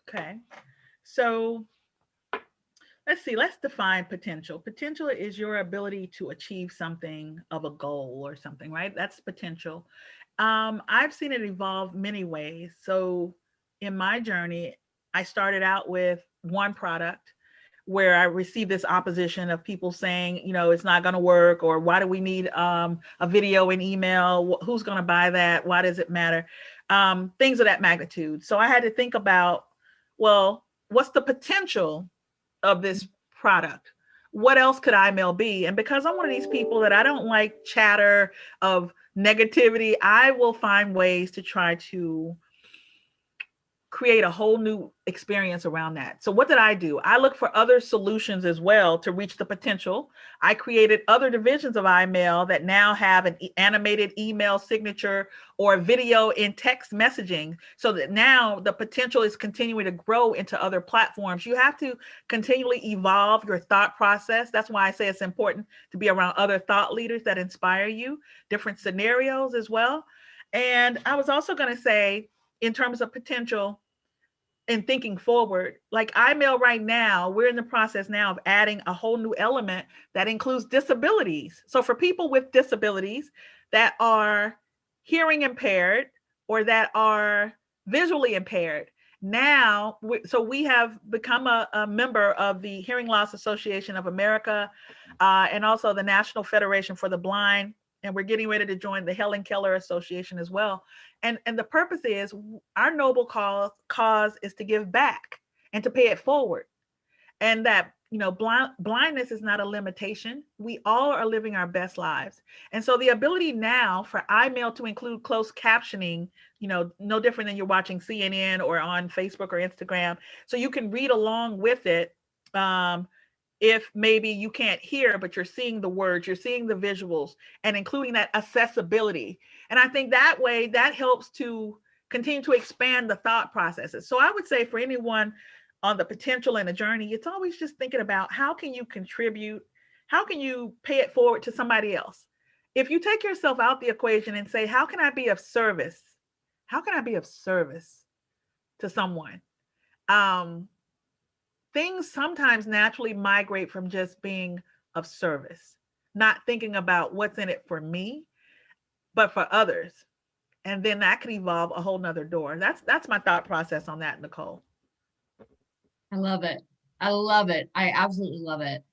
Okay. So let's see, let's define potential. Potential is your ability to achieve something of a goal or something, right? That's potential. I've seen it evolve many ways. So in my journey, I started out with one product. where I received this opposition of people saying, you know, it's not going to work, or why do we need a video and email? Who's going to buy that? Why does it matter? Things of that magnitude. So I had to think about, well, what's the potential of this product? What else could iMail be? And because I'm one of these people that I don't like chatter of negativity, I will find ways to try to create a whole new experience around that. So what did I do? I looked for other solutions as well to reach the potential. I created other divisions of iMail that now have an animated email signature or video in text messaging, so that now the potential is continuing to grow into other platforms. You have to continually evolve your thought process. That's why I say it's important to be around other thought leaders that inspire you, different scenarios as well. And I was also going to say, in terms of potential and thinking forward, like iMail right now, we're in the process now of adding a whole new element that includes disabilities. So for people with disabilities that are hearing impaired or that are visually impaired, now, so we have become a member of the Hearing Loss Association of America, and also the National Federation for the Blind, and we're getting ready to join the Helen Keller Association as well. And the purpose is, our noble cause is to give back and to pay it forward. And that, you know, blindness is not a limitation. We all are living our best lives. And so the ability now for iMail to include closed captioning, you know, no different than you're watching CNN or on Facebook or Instagram. So you can read along with it. If maybe you can't hear, but you're seeing the words, you're seeing the visuals, and including that accessibility. And I think that way that helps to continue to expand the thought processes. So I would say for anyone on the potential and the journey, it's always just thinking about how can you contribute? How can you pay it forward to somebody else? If you take yourself out the equation and say, how can I be of service? How can I be of service to someone? Things sometimes naturally migrate from just being of service, not thinking about what's in it for me, but for others. And then that could evolve a whole nother door. That's my thought process on that, Nicole. I love it. I love it. I absolutely love it.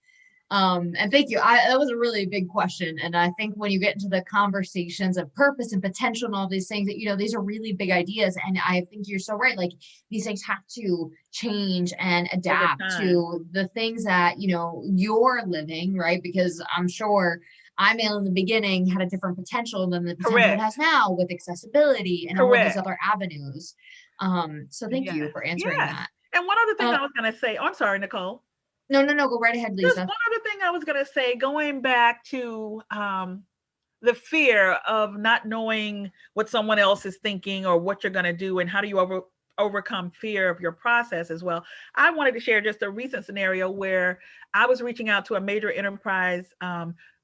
And thank you. That was a really big question. And I think when you get into the conversations of purpose and potential and all these things that, you know, these are really big ideas. And I think you're so right. Like these things have to change and adapt to the things that, you know, you're living, right? Because I'm sure iMail in the beginning had a different potential than the potential it has now with accessibility and all of these other avenues. So thank you for answering that. And one other thing I was going to say, I'm sorry, Nicole. No, go right ahead, Lisa. Just one other thing I was going to say, going back to the fear of not knowing what someone else is thinking or what you're going to do, and how do you overcome fear of your process as well. I wanted to share just a recent scenario where I was reaching out to a major enterprise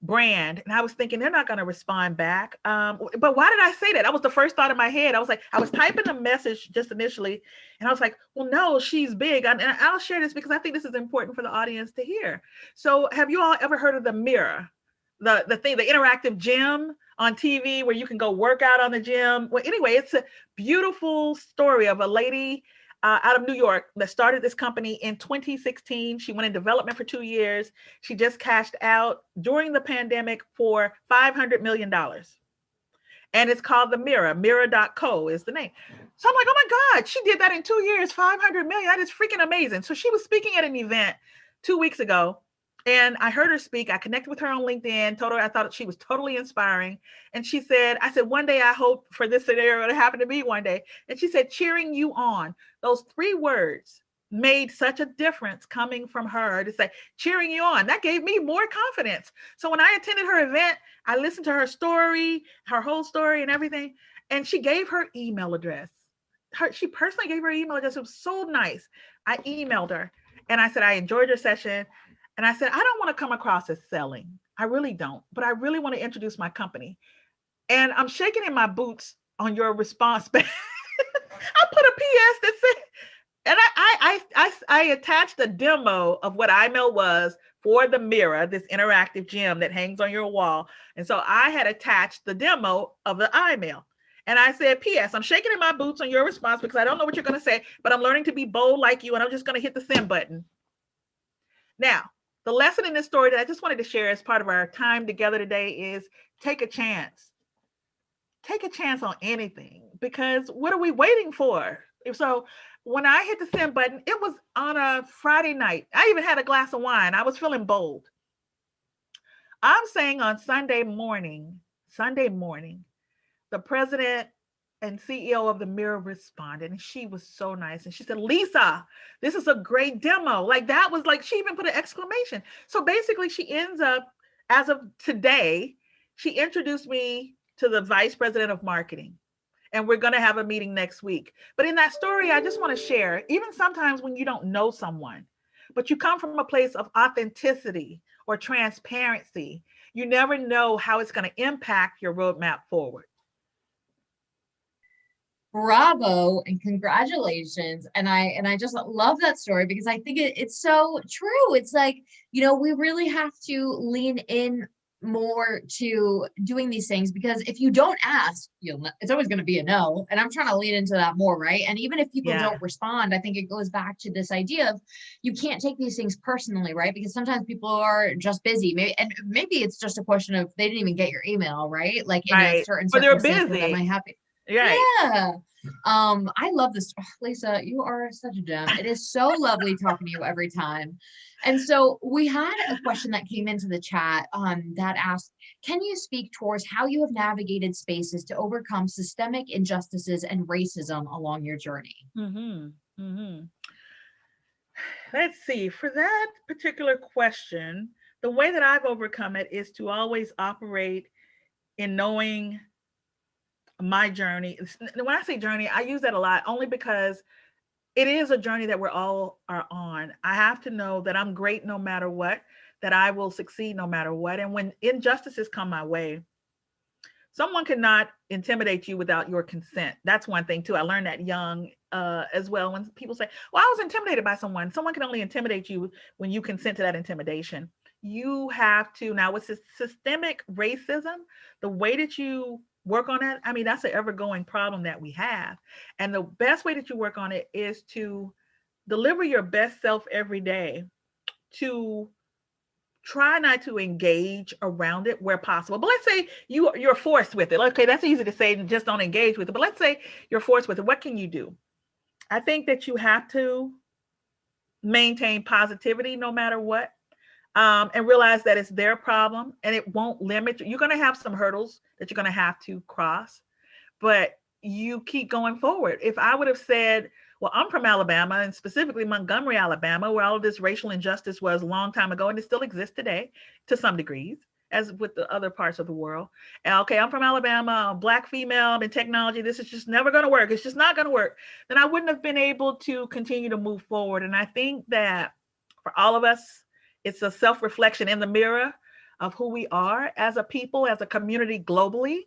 brand, and I was thinking they're not going to respond back. But why did I say that? That was the first thought in my head. I was like, I was typing a message just initially, and I was like, well, no, she's big. And I'll share this because I think this is important for the audience to hear. So have you all ever heard of the Mirror? The thing, the interactive gym on TV where you can go work out on the gym. Well, anyway, it's a beautiful story of a lady out of New York that started this company in 2016. She went in development for 2 years. She just cashed out during the pandemic for $500 million. And it's called the Mirror. Mirror.co is the name. So I'm like, oh my God, she did that in 2 years, 500 million. That is freaking amazing. So she was speaking at an event 2 weeks ago. And I heard her speak. I connected with her on LinkedIn, told her I thought she was totally inspiring. And she said, I said, one day I hope for this scenario to happen to me one day. And she said, cheering you on. Those 3 words made such a difference coming from her to say, cheering you on. That gave me more confidence. So when I attended her event, I listened to her story, her whole story and everything. And she gave her email address. She personally gave her email address. It was so nice. I emailed her and I said, I enjoyed your session. And I said, I don't want to come across as selling. I really don't, but I really want to introduce my company. And I'm shaking in my boots on your response. I put a PS that said, and I attached a demo of what iMail was for the Mirror, this interactive gym that hangs on your wall. And so I had attached the demo of the iMail. And I said, PS, I'm shaking in my boots on your response because I don't know what you're going to say, but I'm learning to be bold like you. And I'm just going to hit the send button. Now, the lesson in this story that I just wanted to share as part of our time together today is take a chance. Take a chance on anything, because what are we waiting for? So when I hit the send button, it was on a Friday night. I even had a glass of wine. I was feeling bold. I'm saying on Sunday morning, the president and CEO of the Mirror responded, and she was so nice. And she said, Lisa, this is a great demo. Like, that was like, she even put an exclamation. So basically, she ends up, as of today, she introduced me to the vice president of marketing. And we're going to have a meeting next week. But in that story, I just want to share, even sometimes when you don't know someone, but you come from a place of authenticity or transparency, you never know how it's going to impact your roadmap forward. Bravo and congratulations. And I just love that story because I think it's so true. It's like, we really have to lean in more to doing these things, because if you don't ask, it's always going to be a no. And I'm trying to lean into that more, right? And even if people don't respond, I think it goes back to this idea of you can't take these things personally, right? Because sometimes people are just busy. Maybe it's just a question of they didn't even get your email, right? Like in a certain or they're circumstance where that busy. might happen. Right. Yeah. I love this. Oh, Lisa, you are such a gem. It is so lovely talking to you every time. And so we had a question that came into the chat that asked, can you speak towards how you have navigated spaces to overcome systemic injustices and racism along your journey? Let's see. For that particular question, the way that I've overcome it is to always operate in knowing my journey. When I say journey, I use that a lot only because it is a journey that we're all are on. I have to know that I'm great no matter what, that I will succeed no matter what. And when injustices come my way, someone cannot intimidate you without your consent. That's one thing too. I learned that young as well. When people say, well, I was intimidated by someone can only intimidate you when you consent to that intimidation. You have to, now with systemic racism, the way that you work on it, I mean, that's an ever going problem that we have. And the best way that you work on it is to deliver your best self every day, to try not to engage around it where possible. But let's say you're forced with it. Okay, that's easy to say and just don't engage with it. But let's say you're forced with it. What can you do? I think that you have to maintain positivity no matter what, and realize that it's their problem and it won't limit you. You're going to have some hurdles that you're going to have to cross, but you keep going forward. If I would have said, well, I'm from Alabama, and specifically Montgomery, Alabama, where all of this racial injustice was a long time ago, and it still exists today to some degrees, as with the other parts of the world. And okay, I'm from Alabama, I'm Black female, I'm in technology, this is just never going to work. It's just not going to work. Then I wouldn't have been able to continue to move forward. And I think that for all of us, it's a self-reflection in the mirror of who we are as a people, as a community globally,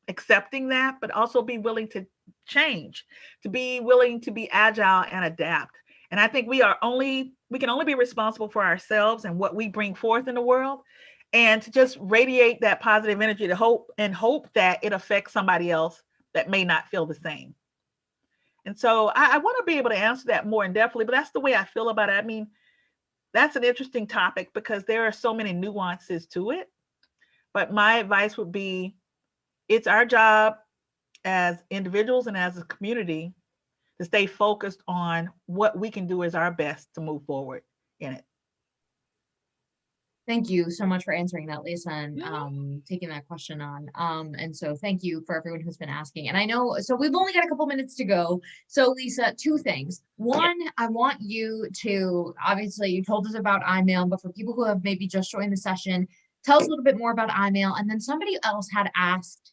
accepting that, but also be willing to change, to be willing to be agile and adapt. And I think we can only be responsible for ourselves and what we bring forth in the world, and to just radiate that positive energy to hope that it affects somebody else that may not feel the same. And so I want to be able to answer that more in depthly, but that's the way I feel about it. I mean, that's an interesting topic because there are so many nuances to it. But my advice would be, it's our job as individuals and as a community to stay focused on what we can do as our best to move forward in it. Thank you so much for answering that, Lisa, and taking that question on. And so thank you for everyone who's been asking. And I know, so we've only got a couple minutes to go. So Lisa, two things. One, I want you to, obviously you told us about iMail, but for people who have maybe just joined the session, tell us a little bit more about iMail. And then somebody else had asked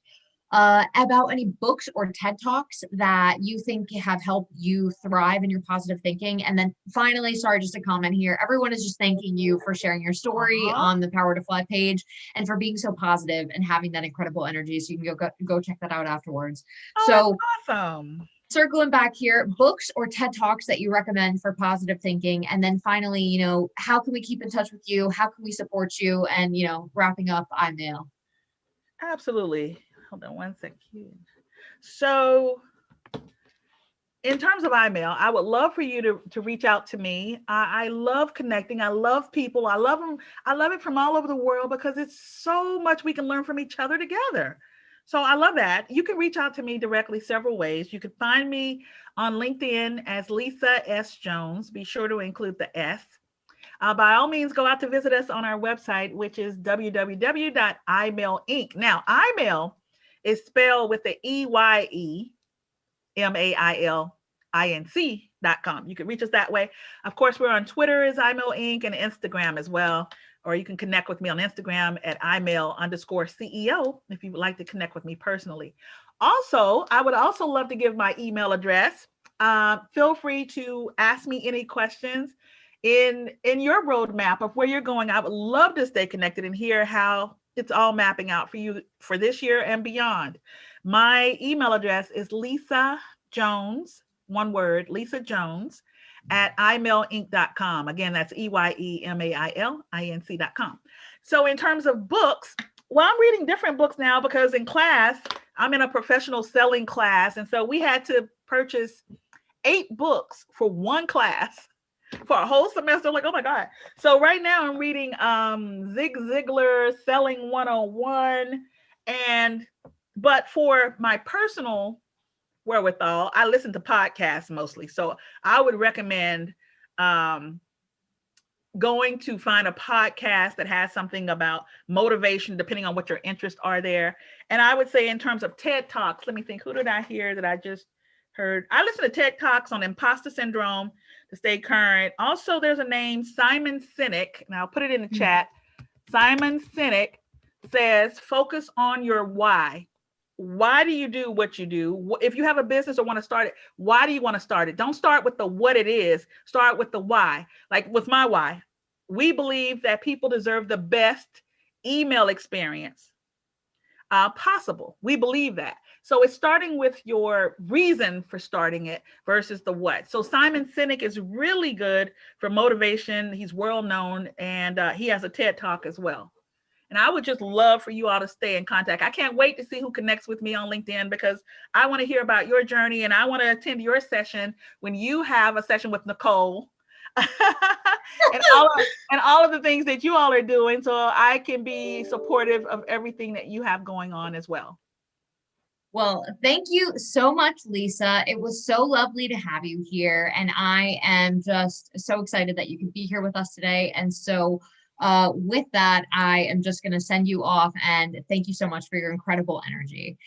about any books or TED Talks that you think have helped you thrive in your positive thinking. And then finally, sorry, just a comment here. Everyone is just thanking you for sharing your story on the Power to Fly page and for being so positive and having that incredible energy. So you can go check that out afterwards. Oh, so awesome. Circling back here, books or TED Talks that you recommend for positive thinking. And then finally, how can we keep in touch with you? How can we support you? And, wrapping up iMail. Absolutely. Hold on one second. So in terms of email, I would love for you to reach out to me. I love connecting. I love people. I love them. I love it from all over the world because it's so much we can learn from each other together. So I love that. You can reach out to me directly several ways. You can find me on LinkedIn as Lisa S. Jones. Be sure to include the S. By all means, go out to visit us on our website, which is www.imailinc. Now, iMail is spelled with the EYEMAILINC.com. You can reach us that way. Of course, we're on Twitter as iMail Inc. and Instagram as well. Or you can connect with me on Instagram at iMail_CEO if you would like to connect with me personally. Also, I would also love to give my email address. Feel free to ask me any questions in your roadmap of where you're going. I would love to stay connected and hear how it's all mapping out for you for this year and beyond. My email address is Lisa Jones, one word, Lisa Jones at imailinc.com. Again, that's EYEMAILINC.com. So in terms of books, well, I'm reading different books now because in class, I'm in a professional selling class. And so we had to purchase 8 books for one class for a whole semester. I'm like, oh my God. So right now I'm reading Zig Ziglar Selling 101. But for my personal wherewithal, I listen to podcasts mostly. So I would recommend going to find a podcast that has something about motivation, depending on what your interests are there. And I would say in terms of TED Talks, let me think, who did I hear that I just heard? I listen to TED Talks on imposter syndrome to stay current. Also, there's a name, Simon Sinek, and I'll put it in the chat. Simon Sinek says, focus on your why. Why do you do what you do? If you have a business or want to start it, why do you want to start it? Don't start with the what it is. Start with the why. Like with my why, we believe that people deserve the best email experience possible. We believe that. So it's starting with your reason for starting it versus the what. So Simon Sinek is really good for motivation. He's well known, and he has a TED Talk as well. And I would just love for you all to stay in contact. I can't wait to see who connects with me on LinkedIn because I want to hear about your journey, and I want to attend your session when you have a session with Nicole and all of the things that you all are doing, so I can be supportive of everything that you have going on as well. Well, thank you so much, Lisa. It was so lovely to have you here. And I am just so excited that you could be here with us today. And so with that, I am just going to send you off and thank you so much for your incredible energy.